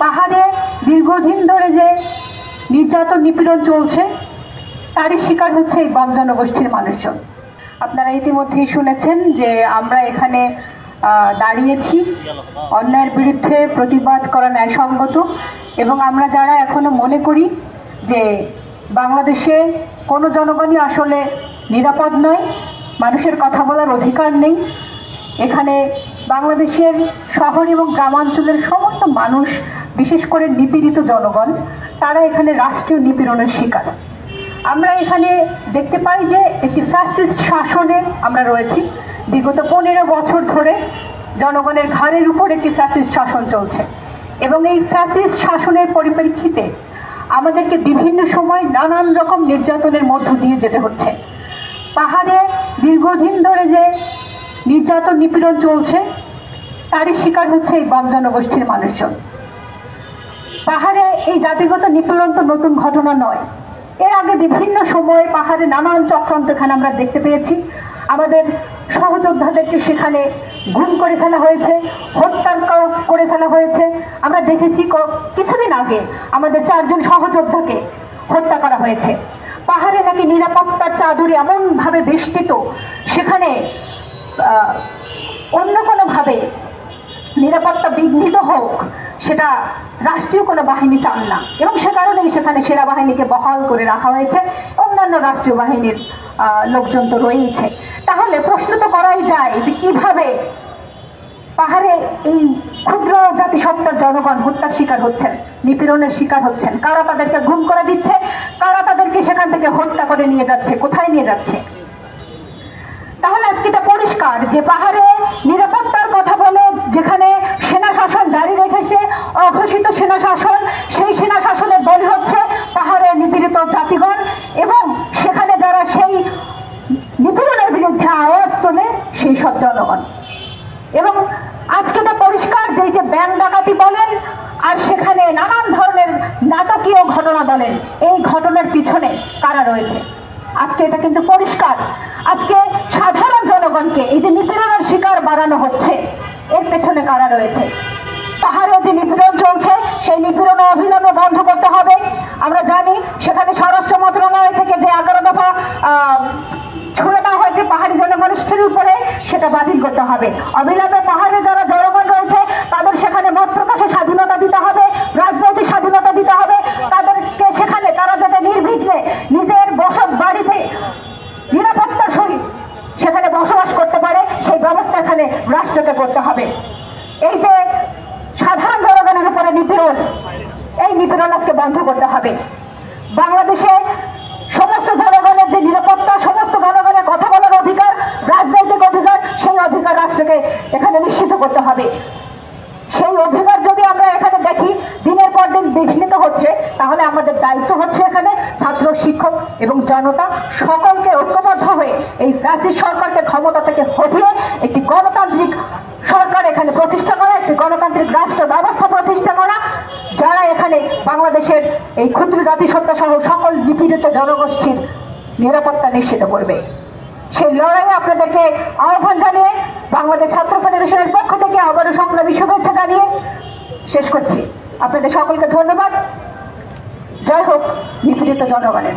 পাহাড়ে দীর্ঘদিন ধরে যে নির্যাতন নিপীড়ন চলছে তারই শিকার হচ্ছে এই বাম জনগোষ্ঠীর মানুষজন। আপনারা ইতিমধ্যেই শুনেছেন যে আমরা এখানে দাঁড়িয়েছি অন্যায়ের বিরুদ্ধে প্রতিবাদ করা ন্যায়সঙ্গত, এবং আমরা যারা এখনো মনে করি যে বাংলাদেশে কোনো জনগণই আসলে নিরাপদ নয়, মানুষের কথা বলার অধিকার নেই, এখানে বাংলাদেশের শহর এবং গ্রামাঞ্চলের সমস্ত মানুষ, বিশেষ করে নিপীড়িত জনগণ, তারা এখানে রাষ্ট্রীয় নিপীড়নের শিকার। আমরা এখানে দেখতে পাই যে একটি ফ্যাসিস্ট শাসনে আমরা রয়েছি। বিগত 15 বছর ধরে জনগণের ঘাড়ের উপর একটি ফ্যাসিস্ট শাসন চলছে, এবং এই ফ্যাসিস্ট শাসনের পরিপ্রেক্ষিতে আমাদেরকে বিভিন্ন সময় নানান রকম নির্যাতনের মধ্য দিয়ে যেতে হচ্ছে। পাহাড়ে দীর্ঘদিন ধরে যে নির্যাতন নিপীড়ন চলছে তারই শিকার হচ্ছে এই বাম জনগোষ্ঠীর মানুষজন। পাহাড়ে এই জাতিগত নিপীড়ন তো নতুন ঘটনা নয়, এর আগে বিভিন্ন সময়ে পাহাড়ে নানান চক্রান্ত এখানে আমরা দেখতে পেয়েছি। আমাদের সহযোদ্ধাদেরকে সেখানে গুম করে ফেলা হয়েছে, হত্যা করে ফেলা হয়েছে। আমরা দেখেছি কিছুদিন আগে আমাদের 4 জন সহযোদ্ধাকে হত্যা করা হয়েছে। পাহাড়ে নাকি নিরাপত্তার চাদরে এমন ভাবে বেষ্টিত, সেখানে অন্য কোনোভাবে নিরাপত্তা বিঘ্নিত হোক সেটা রাষ্ট্রীয় কোনো বাহিনী চান না, এবং সে কারণেই সেখানে সেনাবাহিনীকে বহাল করে রাখা হয়েছে। অন্যান্য রাষ্ট্রীয় বাহিনীর লোকজন তো রয়েছে। তাহলে প্রশ্ন তো করাই যায় যে কিভাবে পাহাড়ে এই ক্ষুদ্র জাতিসত্তার জনগণ হত্যার শিকার হচ্ছেন, নিপীড়নের শিকার হচ্ছেন, কারা তাদেরকে গুম করে দিচ্ছে, কারা তাদেরকে সেখান থেকে হত্যা করে নিয়ে যাচ্ছে, কোথায় নিয়ে যাচ্ছে। তাহলে আজকে এটা পরিষ্কার যে পাহাড়ে নিরাপত্তার কথা বলে যেখানে সেনা শাসন জারি রেখেছে, অঘোষিত সেনা শাসন, সেই সেনা শাসনের বলি হচ্ছে পাহাড়ের নিপীড়িত জাতিগণ, এবং সেখানে যারা সেই নিপীড়নের বিরুদ্ধে আওয়াজ তোলে সেই সব জনগণ। এবং আজকে এটা পরিষ্কার যে এই যে ব্যাংক ডাকাতি বলেন আর সেখানে নানান ধরনের নাটকীয় ঘটনা বলেন, এই ঘটনার পিছনে কারা রয়েছে আজকে এটা কিন্তু পরিষ্কার। আজকে সাধারণ জনগণকে এই যে নিপীড়নের শিকার বাড়ানো হচ্ছে, এর পেছনে কারা রয়েছে। পাহাড়ে যে নিপীড়ন চলছে সেই নিপীড়ন অবিলম্বে বন্ধ করতে হবে। আমরা জানি সেখানে স্বরাষ্ট্র মন্ত্রণালয় থেকে যে 11 দফা ছুড়ে দেওয়া হয়েছে পাহাড়ি জনগোষ্ঠীর উপরে, সেটা বাতিল করতে হবে। অবিলম্বে পাহাড়ে যারা জনগণ রয়েছে তাদের সেখানে মত প্রকাশের স্বাধীনতা দিতে হবে, রাজনৈতিক স্বাধীনতা দিতে হবে, তাদেরকে সেখানে তারা যাতে নির্বিঘ্নে নিজের বসত বাড়িতে নিরাপত্তার সহিত সেখানে বসবাস করতে পারে সেই ব্যবস্থা এখানে রাষ্ট্রকে করতে হবে। এই যে সাধারণ জনগণের উপরে নিপীড়ন, এই নিপীড়ন আজকে বন্ধ করতে হবে। বাংলাদেশে সমস্ত জনগণের যে নিরাপত্তা, সমস্ত জনগণের কথা বলার অধিকার, রাজনৈতিক অধিকার, সেই অধিকার রাষ্ট্রকে এখানে নিশ্চিত করতে হবে। সেই অধিকার যদি আমরা এখানে দেখি দিনের পর দিন বিঘ্নিত হচ্ছে, তাহলে আমাদের দায়িত্ব হচ্ছে এখানে ছাত্র, শিক্ষক এবং জনতা সকলকে ঐক্যবদ্ধ হয়ে এই ফ্যাসিস্ট সরকারকে ক্ষমতা থেকে হটিয়ে একটি গণতান্ত্রিক সরকার এখানে প্রতিষ্ঠা করা, একটি গণতান্ত্রিক রাষ্ট্র ব্যবস্থা প্রতিষ্ঠা করা, যারা এখানে বাংলাদেশের এই ক্ষুদ্র জাতিসত্তা সহ সকল নিপীড়িত জনগোষ্ঠীর নিরাপত্তা নিশ্চিত করবে। সেই লড়াইয়ে আপনাদেরকে আহ্বান জানিয়ে বাংলাদেশ ছাত্র ফেডারেশনের পক্ষ থেকে আবারও সংগ্রামী শুভেচ্ছা জানিয়ে শেষ করছি। আপনাদের সকলকে ধন্যবাদ। জয় হোক নিপীড়িত জনগণের।